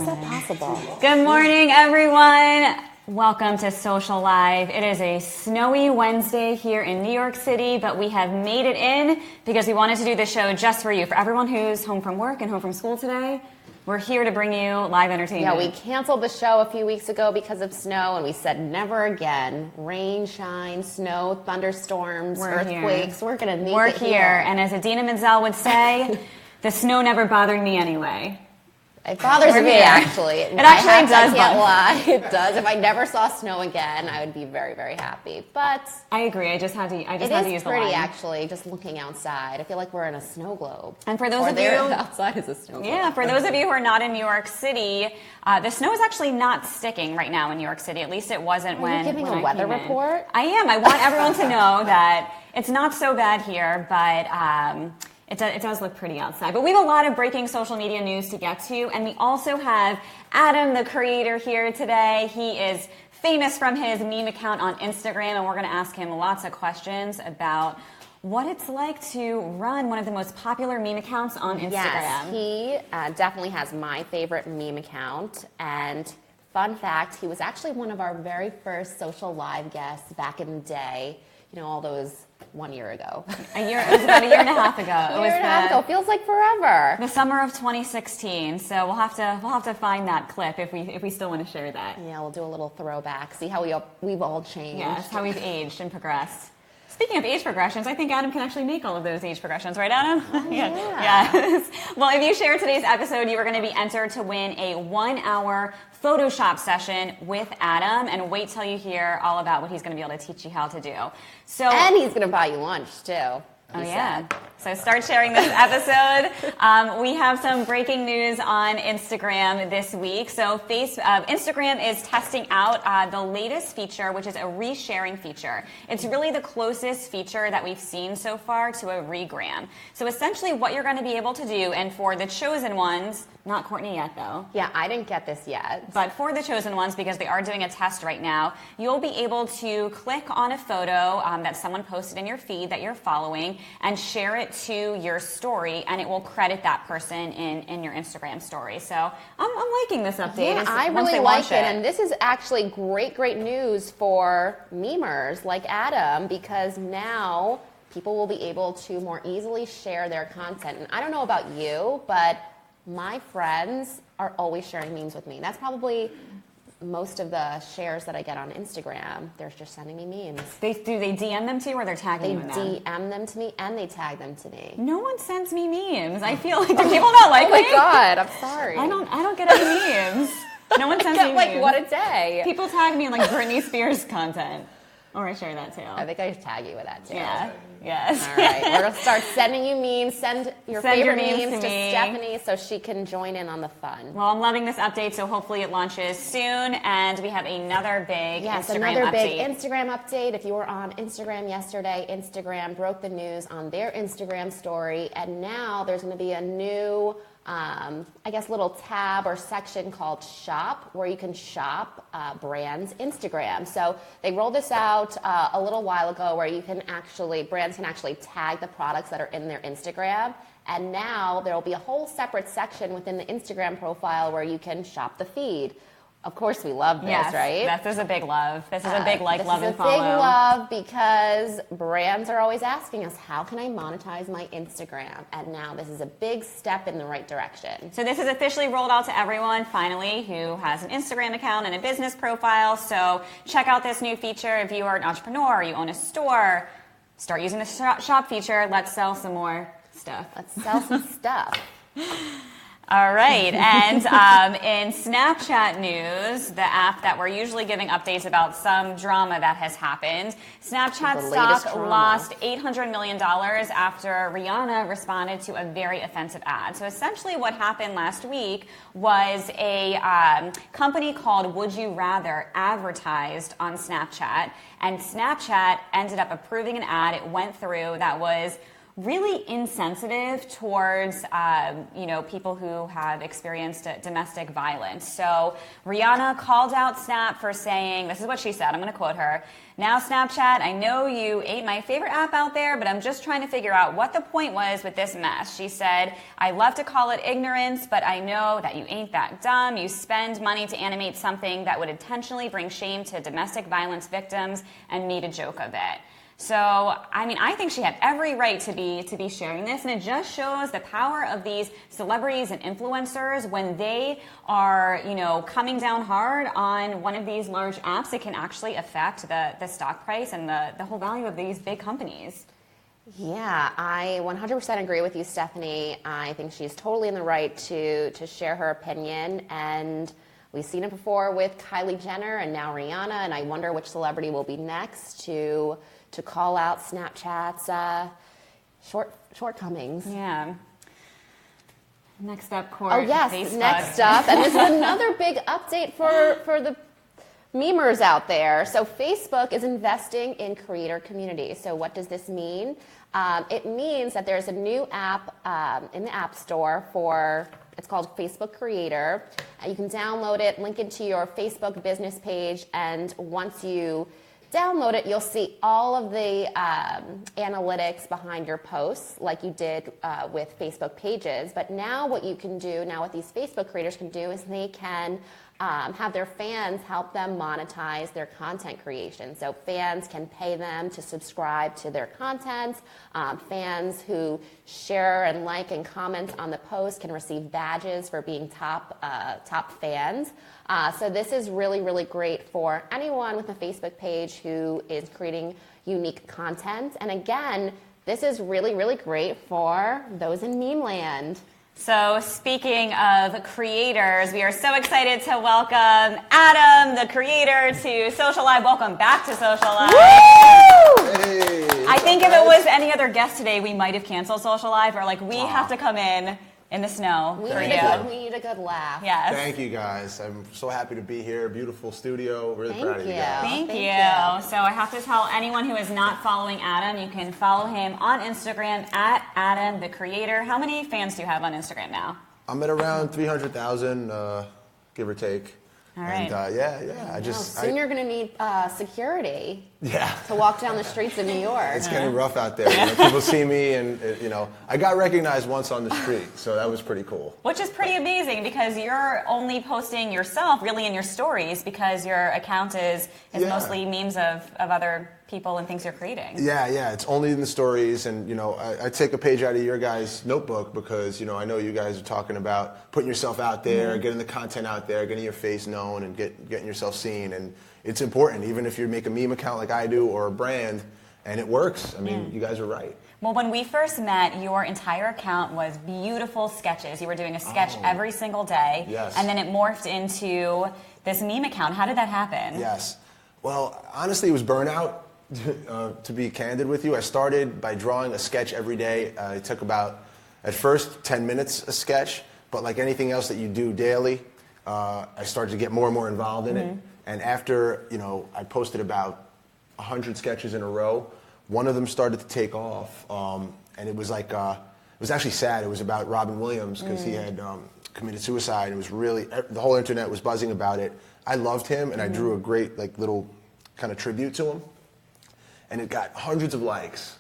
Is that possible? Good morning, everyone. Welcome to Social Live. It is a snowy Wednesday here in New York City, but we have made it in because we wanted to do this show just for you. For everyone who's home from work and home from school today, we're here to bring you live entertainment. Yeah, we canceled the show a few weeks ago because of snow, and we said never again. Rain, shine, snow, thunderstorms, earthquakes. Here. We're going to make We're it here. And as Adina Menzel would say, the snow never bothered me anyway. It bothers me, actually. It actually does. I can't lie. It does. If I never saw snow again, I would be very, very happy. But I agree. I just had to use the line. It is pretty, actually, just looking outside. I feel like we're in a snow globe. And for those of you outside is a snow globe. Yeah, for those of you who are not in New York City, the snow is actually not sticking right now in New York City. At least it wasn't when. Are you giving a weather report? I am. I want everyone to know that it's not so bad here, but. It does look pretty outside. But we have a lot of breaking social media news to get to. And we also have Adam, the creator, here today. He is famous from his meme account on Instagram. And we're going to ask him lots of questions about what it's like to run one of the most popular meme accounts on Instagram. Yes, he definitely has my favorite meme account. And fun fact, he was actually one of our very first Social Live guests back in the day. You know, all those 1 year ago. It was about a year and a half ago. A year and a half ago. Feels like forever. The summer of 2016. So we'll have to find that clip if we still want to share that. Yeah, we'll do a little throwback. See how we've all changed. Yes, how we've aged and progressed. Speaking of age progressions, I think Adam can actually make all of those age progressions, right, Adam? Oh, yeah. Yes. Well, if you share today's episode, you are going to be entered to win a 1-hour Photoshop session with Adam, and wait till you hear all about what he's going to be able to teach you how to do. And he's going to buy you lunch, too. Yeah. So start sharing this episode. We have some breaking news on Instagram this week. So Instagram is testing out the latest feature, which is a resharing feature. It's really the closest feature that we've seen so far to a regram. So essentially what you're going to be able to do, and for the chosen ones, not Courtney yet though. Yeah, I didn't get this yet. But for the chosen ones, because they are doing a test right now, you'll be able to click on a photo that someone posted in your feed that you're following and share it to your story, and it will credit that person in your Instagram story. So I'm liking this update. Yeah, I really like it. And this is actually great news for memers like Adam, because now people will be able to more easily share their content. And I don't know about you, but my friends are always sharing memes with me. That's probably most of the shares that I get on Instagram. They're just sending me memes. Do they DM them to you, or they're tagging you in them? They DM them to me, and they tag them to me. No one sends me memes. I feel like, do people not like me? Oh my God, I'm sorry. I don't get any memes. No one sends me memes. Like, what a day. People tag me in like Britney Spears content. Or I share that too. I think I tag you with that too. Yeah. Yes. All right. We're going to start sending you memes. Send your favorite memes to Stephanie so she can join in on the fun. Well, I'm loving this update, so hopefully it launches soon. And we have another big Instagram update. Big Instagram update. If you were on Instagram yesterday, Instagram broke the news on their Instagram story. And now there's going to be a new little tab or section called Shop, where you can shop brands' Instagram. So they rolled this out a little while ago, where brands can actually tag the products that are in their Instagram. And now there will be a whole separate section within the Instagram profile where you can shop the feed. Of course, we love this, right? This is a big love. This is a big love, and follow. This is a big love because brands are always asking us, how can I monetize my Instagram? And now this is a big step in the right direction. So this is officially rolled out to everyone, finally, who has an Instagram account and a business profile. So check out this new feature. If you are an entrepreneur, or you own a store, start using the shop feature. Let's sell some more stuff. Let's sell some stuff. All right, and in Snapchat news, the app that we're usually giving updates about some drama that has happened, Snapchat stock lost $800 million after Rihanna responded to a very offensive ad. So essentially what happened last week was a company called Would You Rather advertised on Snapchat, and Snapchat ended up approving an ad. It went through that was really insensitive towards, people who have experienced domestic violence. So Rihanna called out Snap for saying, this is what she said, I'm going to quote her, "Now Snapchat, I know you ain't my favorite app out there, but I'm just trying to figure out what the point was with this mess." She said, "I love to call it ignorance, but I know that you ain't that dumb. You spend money to animate something that would intentionally bring shame to domestic violence victims and made a joke of it." So, I think she had every right to be sharing this, and it just shows the power of these celebrities and influencers when they are, coming down hard on one of these large apps. It can actually affect the stock price and the whole value of these big companies. Yeah, I 100% agree with you, Stephanie. I think she's totally in the right to share her opinion, and we've seen it before with Kylie Jenner and now Rihanna, and I wonder which celebrity will be next to call out Snapchat's shortcomings. Yeah. Next up, Court. Oh yes, Facebook. next up, and this is another big update for the memers out there. So Facebook is investing in creator communities. So what does this mean? It means that there's a new app in the App Store it's called Facebook Creator. You can download it, link it to your Facebook business page, and once you download it, you'll see all of the analytics behind your posts like you did with Facebook pages. But now what you can do, what these Facebook creators can do is they can have their fans help them monetize their content creation. So fans can pay them to subscribe to their content. Fans who share and like and comment on the post can receive badges for being top fans. So this is really, really great for anyone with a Facebook page who is creating unique content. And again, this is really, really great for those in meme land. So speaking of creators, we are so excited to welcome Adam, the creator, to Social Live. Welcome back to Social Live. Hey, I think if it was any other guest today, we might have canceled Social Live, or we have to come in the snow We for need you. we need a good laugh. Yes. Thank you guys. I'm so happy to be here. Beautiful studio. Really Thank proud of you you. guys. Thank Thank you. you. So I have to tell anyone who is not following Adam, you can follow him on Instagram at Adam the Creator. How many fans do you have on Instagram now? I'm at around 300,000, give or take. All right. And Soon you're going to need security yeah. to walk down the streets of New York. It's getting rough out there. People see me, and I got recognized once on the street, so that was pretty cool. Which is pretty amazing because you're only posting yourself really in your stories because your account is mostly memes of other people and things you're creating. Yeah, it's only in the stories, and I take a page out of your guys' notebook because I know you guys are talking about putting yourself out there, getting the content out there, getting your face known, and getting yourself seen, and it's important, even if you make a meme account like I do or a brand, and it works. You guys are right. Well, when we first met, your entire account was beautiful sketches. You were doing a sketch every single day, Yes. and then it morphed into this meme account. How did that happen? Yes. Well, honestly, it was burnout. To be candid with you, I started by drawing a sketch every day. It took about, at first, 10 minutes a sketch, but like anything else that you do daily, I started to get more and more involved in it. And after, I posted about 100 sketches in a row, one of them started to take off, and it was like, it was actually sad. It was about Robin Williams because he had committed suicide. It was really, the whole internet was buzzing about it. I loved him, and I drew a great little kind of tribute to him. And it got hundreds of likes.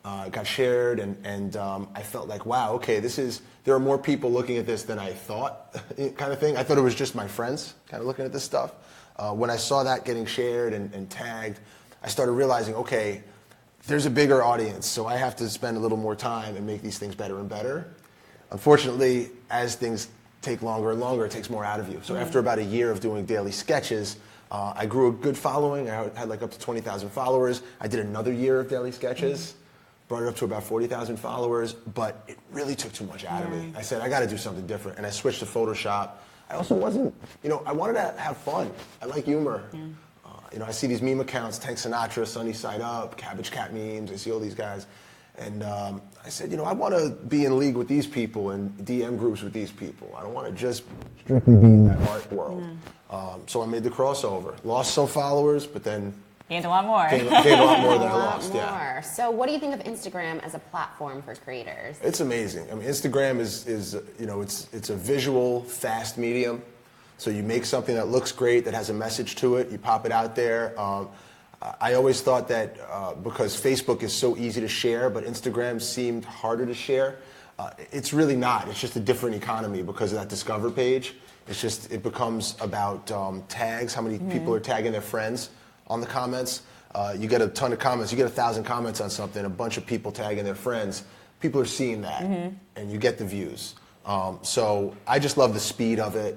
It got shared, and I felt like, wow, okay, there are more people looking at this than I thought, kind of thing. I thought it was just my friends kind of looking at this stuff. When I saw that getting shared and tagged, I started realizing, okay, there's a bigger audience, so I have to spend a little more time and make these things better and better. Unfortunately, as things take longer and longer, it takes more out of you. So after about a year of doing daily sketches, I grew a good following. I had up to 20,000 followers. I did another year of daily sketches, brought it up to about 40,000 followers, but it really took too much out of me. I said, I got to do something different, and I switched to Photoshop. I also wasn't, I wanted to have fun. I like humor. I see these meme accounts, Tank Sinatra, Sunny Side Up, Cabbage Cat memes. I see all these guys. And I said, I want to be in league with these people and DM groups with these people. I don't want to just strictly be in that art world. So I made the crossover. Lost some followers, but then Gained a lot more. Gained a lot more than I A lot lost. more. Yeah. So what do you think of Instagram as a platform for creators? It's amazing. I mean, Instagram is you know, it's a visual, fast medium. So you make something that looks great, that has a message to it, you pop it out there. I always thought that because Facebook is so easy to share, but Instagram seemed harder to share. It's really not. It's just a different economy because of that Discover page. It's just, it becomes about tags, how many people are tagging their friends on the comments. You get a ton of comments. You get 1,000 comments on something, a bunch of people tagging their friends. People are seeing that, and you get the views. So I just love the speed of it.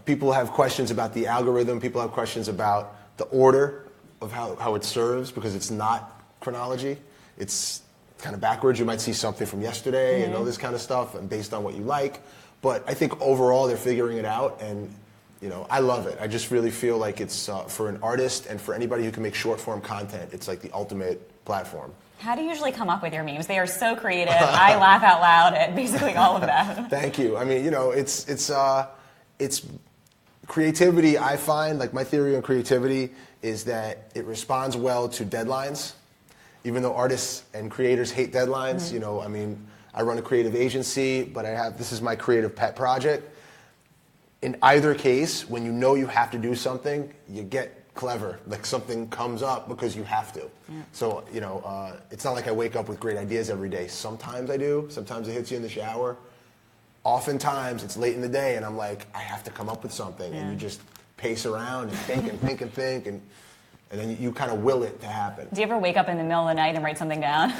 People have questions about the algorithm. People have questions about the order of how it serves, because it's not chronology. It's kind of backwards. You might see something from yesterday and all this kind of stuff, and based on what you like. But I think overall they're figuring it out, and you know, I love it. I just really feel like it's for an artist and for anybody who can make short form content, it's like the ultimate platform. How do you usually come up with your memes? They are so creative. I laugh out loud at basically all of them. Thank you. I mean, you know, it's creativity. I find, like, my theory on creativity is that it responds well to deadlines. Even though artists and creators hate deadlines, you know, I mean, I run a creative agency, but this is my creative pet project. In either case, when you know you have to do something, you get clever. Like, something comes up because you have to. So, you know, it's not like I wake up with great ideas every day. Sometimes I do. Sometimes it hits you in the shower. Oftentimes it's late in the day and I'm like, I have to come up with something. And you just pace around and think and think and think. And then you kind of will it to happen. Do you ever wake up in the middle of the night and write something down?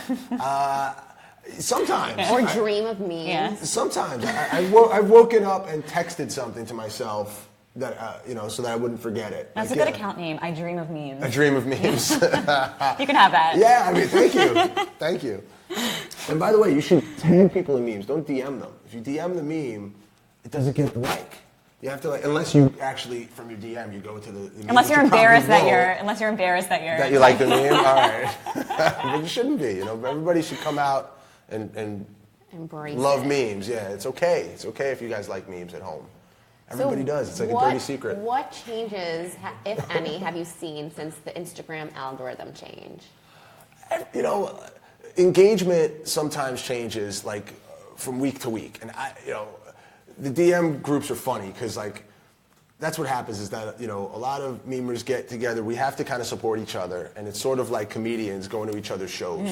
Sometimes. Or dream of memes? Yeah. Sometimes. I've woken up and texted something to myself that, you know, so that I wouldn't forget it. That's like, a good account name. I dream of memes. I dream of memes. You can have that. Yeah, I mean, thank you. Thank you. And by the way, you should tag people in memes. Don't DM them. If you DM the meme, it doesn't get the like. You have to, like, unless you actually, from your DM, you go to the meme. Unless you're embarrassed that you're like the meme. All right. But you shouldn't be. You know, everybody should come out and Embrace love it. memes. Yeah, it's okay. It's okay if you guys like memes at home. Everybody does. It's like a dirty secret. What changes, if any, have you seen since the Instagram algorithm change? You know, engagement sometimes changes, like, from week to week. And you know, the DM groups are funny because, like, that's what happens is that, you know, a lot of memers get together. We have to kind of support each other, and it's sort of like comedians going to each other's shows.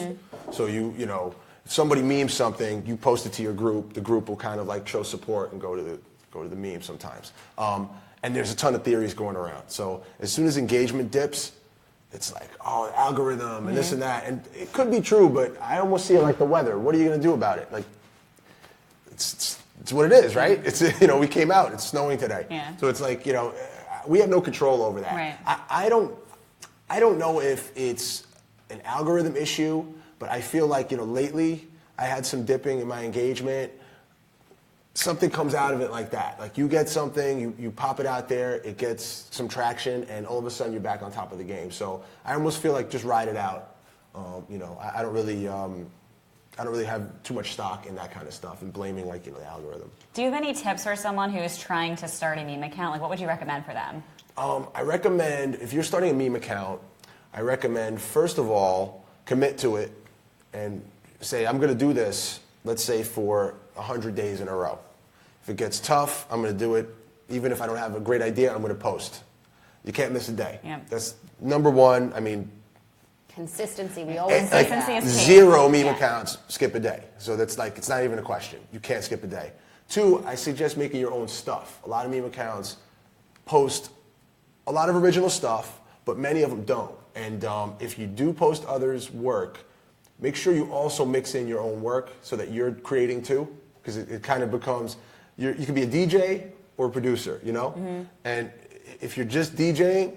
So you know, if somebody memes something, you post it to your group. The group will kind of like show support and go to the meme sometimes. And there's a ton of theories going around. So as soon as engagement dips, it's like, oh, algorithm and this and that. And it could be true, but I almost see it like the weather. What are you going to do about it? Like, it's what it is, right? It's, you know, we came out, it's snowing today. Yeah. So it's like, you know, we have no control over that. Right. I don't know if it's an algorithm issue, but I feel like, you know, lately I had some dipping in my engagement. Something comes out of it like that. Like, you get something, you pop it out there, it gets some traction, and all of a sudden you're back on top of the game. So I almost feel like just ride it out. You know, I don't really have too much stock in that kind of stuff and blaming, like, you know, the algorithm. Do you have any tips for someone who is trying to start a meme account? Like, what would you recommend for them? I recommend, if you're starting a meme account, I recommend, first of all, commit to it and say, I'm going to do this, let's say, for 100 days in a row. If it gets tough, I'm going to do it. Even if I don't have a great idea, I'm going to post. You can't miss a day. Yeah. That's number one. I mean, Consistency, we always say Consistency that. is key. 0 meme accounts skip a day. So that's like, it's not even a question. You can't skip a day. 2, I suggest making your own stuff. A lot of meme accounts post a lot of original stuff, but many of them don't. And if you do post others' work, make sure you also mix in your own work so that you're creating too, because it kind of becomes, you can be a DJ or a producer, you know? And if you're just DJing,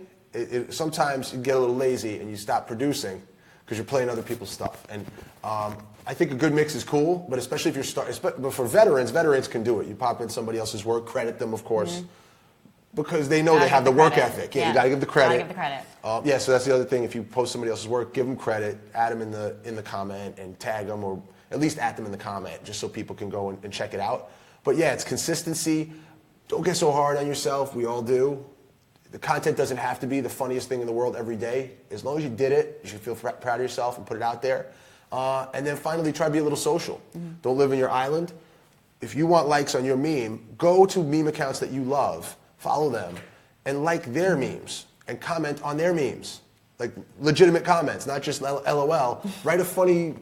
sometimes you get a little lazy and you stop producing because you're playing other people's stuff. And I think a good mix is cool, but especially if you're but for veterans can do it. You pop in somebody else's work, credit them, of course, because they know they have the work ethic. Yeah, you got to give the credit. Gotta give the credit. Yeah, so that's the other thing. If you post somebody else's work, give them credit, add them in the comment, and tag them, or at least add them in the comment, just so people can go and check it out. But yeah, it's consistency. Don't get so hard on yourself. We all do. The content doesn't have to be the funniest thing in the world every day. As long as you did it, you should feel proud of yourself and put it out there. And then finally, try to be a little social. Don't live in your island. If you want likes on your meme, go to meme accounts that you love, follow them, and like their memes, and comment on their memes. Like legitimate comments, not just LOL. Write a funny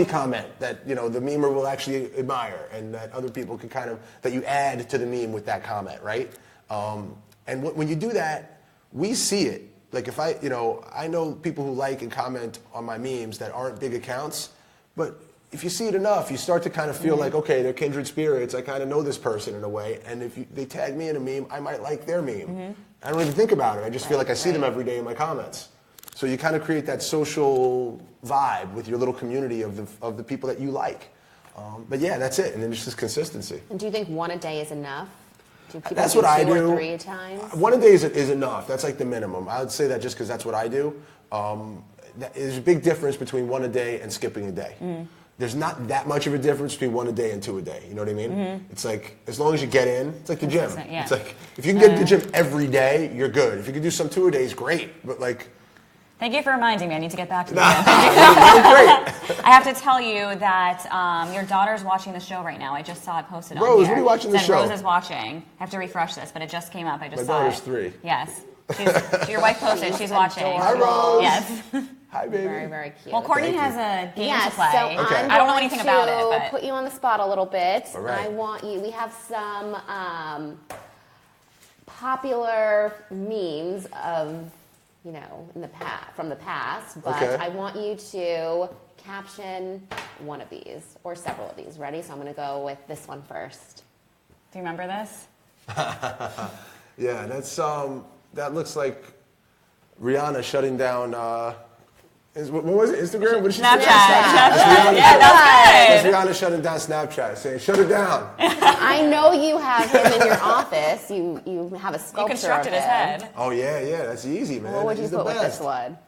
comment that the memer will actually admire, and that other people can that you add to the meme with that comment, right? And when you do that, we see it. Like if I know people who like and comment on my memes that aren't big accounts, but if you see it enough, you start to kind of feel like, okay, they're kindred spirits. I kind of know this person in a way, and if they tag me in a meme, I might like their meme. I don't even think about it. I just feel like I see them every day in my comments. So you kind of create that social vibe with your little community of the people that you like. But yeah, that's it, and then just this consistency. And do you think one a day is enough? Do people That's do what I two do. or three times? One a day is enough. That's like the minimum. I would say that just because that's what I do. There's a big difference between one a day and skipping a day. There's not that much of a difference between one a day and two a day. You know what I mean? It's like, as long as you get in, it's like the gym. Yeah. It's like, if you can get to the gym every day, you're good. If you can do some 2 a days, great. But like, Thank you for reminding me. I need to get back to the great. I have to tell you that your daughter's watching the show right now. I just saw it posted on here. Rose, what are you watching the show? Rose is watching. I have to refresh this, but it just came up. I just My saw daughter's it. 3. Yes. Your wife posted. She's watching. Hi, Rose. Yes. Hi, baby. Very, very cute. Well, Courtney Thank has a game Yes, to play. so Okay. I'm I don't know going anything about it, to but put you on the spot a little bit. All right. I want you. We have some popular memes of in the from the past, but Okay. I want you to caption one of these or several of these. Ready? So I'm going to go with this one first. Do you remember this? Yeah, that's that looks like Rihanna shutting down. What was it? Instagram? What did she say? Snapchat. Yeah, that's good. Rihanna shutting down Snapchat, saying "Shut it down." I know you have him in your office. You have a You sculpture constructed of his him. head. Oh yeah, that's easy, man. What would you He's the put with best. this one?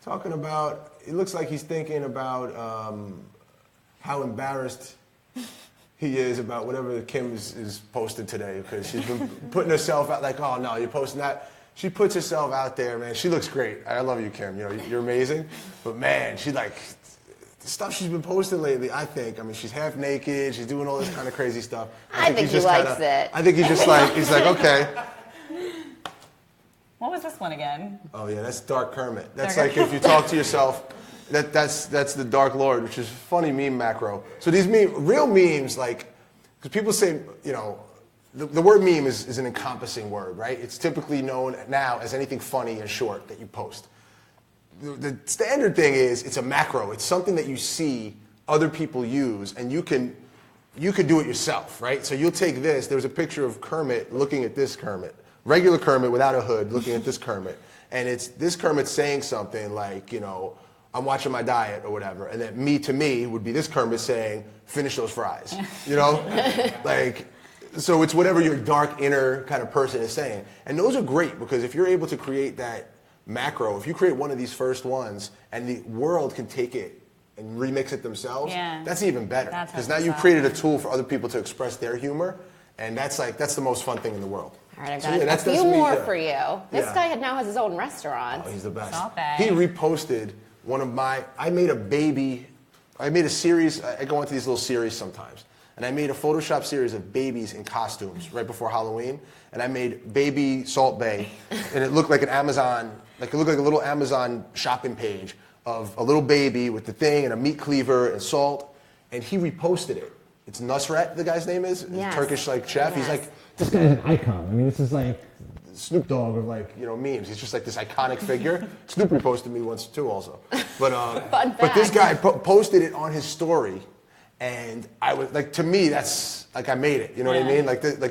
Talking about, it looks like he's thinking about how embarrassed he is about whatever Kim is posted today, because she's been putting herself out like, oh no, you're posting that. She puts herself out there, man. She looks great. I love you, Kim. You're amazing. But man, she the stuff she's been posting lately, I mean, she's half naked. She's doing all this kind of crazy stuff. I think he likes it. I think he's just he's like, okay. What was this one again? Oh yeah, that's Dark Kermit. That's like if you talk to yourself, that's the Dark Lord, which is funny meme macro. So these real memes, because people say, the word meme is an encompassing word, right? It's typically known now as anything funny and short that you post. The standard thing is it's a macro. It's something that you see other people use, and you could do it yourself, right? So you'll take this. There's a picture of Kermit looking at this Kermit. Regular Kermit without a hood looking at this Kermit. And it's this Kermit saying something like, I'm watching my diet or whatever. And then me to me would be this Kermit saying, finish those fries. So it's whatever your dark inner kind of person is saying. And those are great because if you're able to create that macro, if you create one of these first ones and the world can take it and remix it themselves, that's even better. Because now you've created a tool for other people to express their humor. And that's the most fun thing in the world. All right, I've got a few more for you. This Yeah. guy now has his own restaurant. Oh, he's the best. Stop it. He reposted one of I made a series, I go into these little series sometimes, and I made a Photoshop series of babies in costumes right before Halloween, and I made Baby Salt Bae, and it looked like a little Amazon shopping page of a little baby with the thing and a meat cleaver and salt, and he reposted it. It's Nusret, the guy's name is, Yes. Turkish chef. Yes. He's like, this guy's an icon. I mean, this is like Snoop Dogg of memes. He's just like this iconic figure. Snoop reposted me once too, also. But this guy posted it on his story, and I was to me, that's I made it. You know what I mean?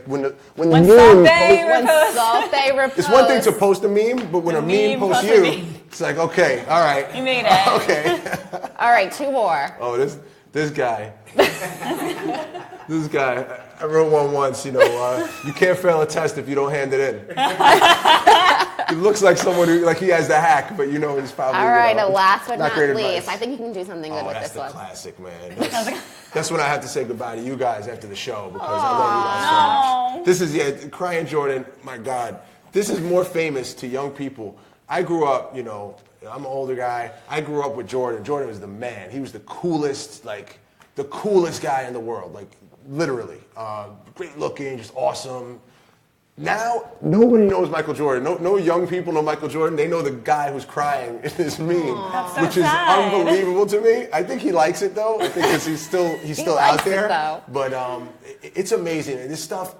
When the meme Salpe reposts. it's one thing to post a meme, but when a meme posts you, it's like, okay, all right, You made it. okay. All right, two more. Oh, this guy. This guy, I wrote one once, you can't fail a test if you don't hand it in. He looks like someone who, he has the hack, but he's probably, All right, and last but not great least, advice. I think you can do something good with That's this the one. classic, man. That's when I have to say goodbye to you guys after the show, because I love you guys so much. This is, Crying Jordan, my God. this is more famous to young people. I grew up, you know, I'm an older guy. I grew up with Jordan. Jordan was the man. He was the coolest guy in the world, like literally. Great looking, just awesome. Now, nobody knows Michael Jordan. No young people know Michael Jordan. They know the guy who's crying in this meme, so which is sad. Unbelievable to me. I think he likes it though. I think because he's still out there. Though. But it's amazing. And this stuff,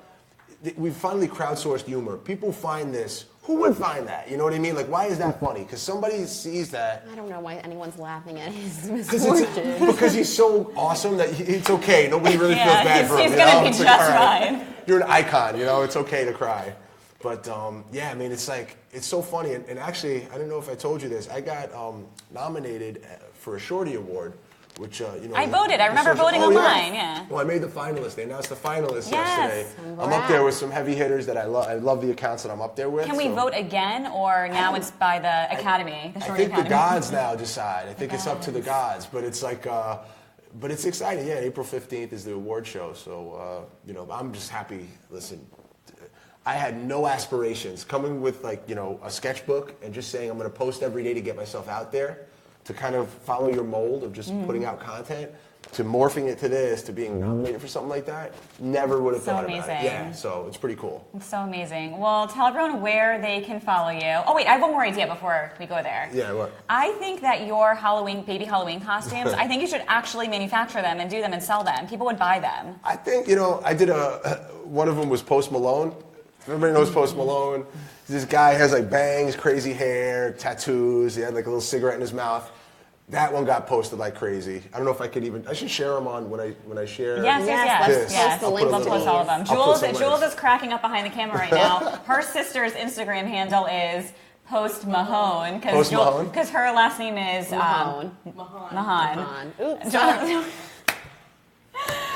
we finally crowdsourced humor. People find this. Who would find that? You know what I mean? Like, why is that funny? Because somebody sees that. I don't know why anyone's laughing at his misfortune. Because he's so awesome that it's okay. Nobody really feels bad for him. He's going to be just fine. You're an icon, you know, it's okay to cry. But yeah, I mean, it's like, it's so funny. And actually, I don't know if I told you this, I got nominated for a Shorty Award, which, you know. I voted. I remember voting online, yeah. Well, I made the finalists. They announced the finalists Yes. yesterday. Congrats. I'm up there with some heavy hitters that I love. I love the accounts that I'm up there with. Can we vote again, or now it's by the Academy, the I Shorty think Academy? the gods now decide. I think it's up to the gods. But it's like, but it's exciting. Yeah, April 15th is the award show. So, you know, I'm just happy. Listen, I had no aspirations. Coming with, like, you know, a sketchbook and just saying I'm going to post every day to get myself out there, to kind of follow your mold of just putting out content, to morphing it to this, to being nominated for something like that, never would have So thought about amazing. it. Yeah, so it's pretty cool. It's so amazing. Well, tell everyone where they can follow you. Oh, wait, I have one more idea before we go there. Yeah, what? I think that your baby Halloween costumes, I think you should actually manufacture them and do them and sell them. People would buy them. I think, you know, I did one of them was Post Malone. Everybody knows Post Malone. This guy has like bangs, crazy hair, tattoos. He had like a little cigarette in his mouth. That one got posted like crazy. I don't know if I could even. I should share them on when I share. Yes, this. Post the I'll link put a We'll little- post all of them. I'll put some Jules links. is cracking up behind the camera right now. Her sister's Instagram handle is Post Mahone Post Mahone? because her last name is Mahone. Mahone. Oops.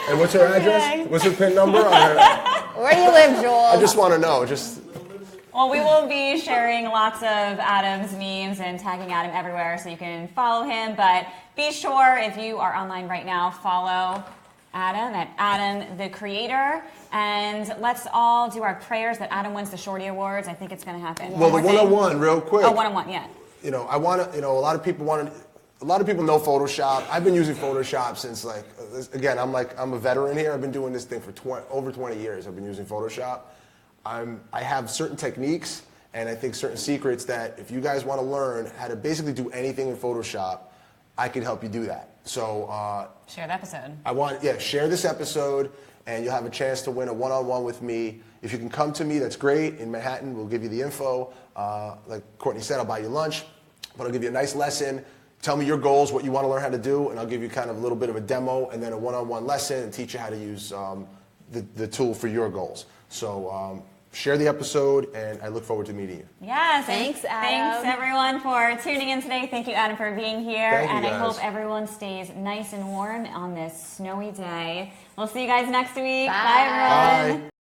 And what's her address? What's her PIN number? Where do you live, Joel? I just want to know. Well, we will be sharing lots of Adam's memes and tagging Adam everywhere so you can follow him. But be sure, if you are online right now, follow Adam at Adam the Creator. And let's all do our prayers that Adam wins the Shorty Awards. I think it's going to happen. Well, the One more thing. 101, real quick. Oh, 101, yeah. You know, I want to. You know, a lot of people know Photoshop. I've been using Photoshop since, like, again, I'm a veteran here. I've been doing this thing for over 20 years. I've been using Photoshop. I have certain techniques and I think certain secrets that if you guys want to learn how to basically do anything in Photoshop, I can help you do that. So Share the episode. share this episode and you'll have a chance to win a one-on-one with me. If you can come to me, that's great. In Manhattan, we'll give you the info. Like Courtney said, I'll buy you lunch, but I'll give you a nice lesson. Tell me your goals, what you want to learn how to do, and I'll give you kind of a little bit of a demo and then a one-on-one lesson and teach you how to use the tool for your goals. So share the episode, and I look forward to meeting you. Yes. Thanks, Adam. Thanks, everyone, for tuning in today. Thank you, Adam, for being here. Thank you, and I guys. hope everyone stays nice and warm on this snowy day. We'll see you guys next week. Bye. Bye everyone. Bye.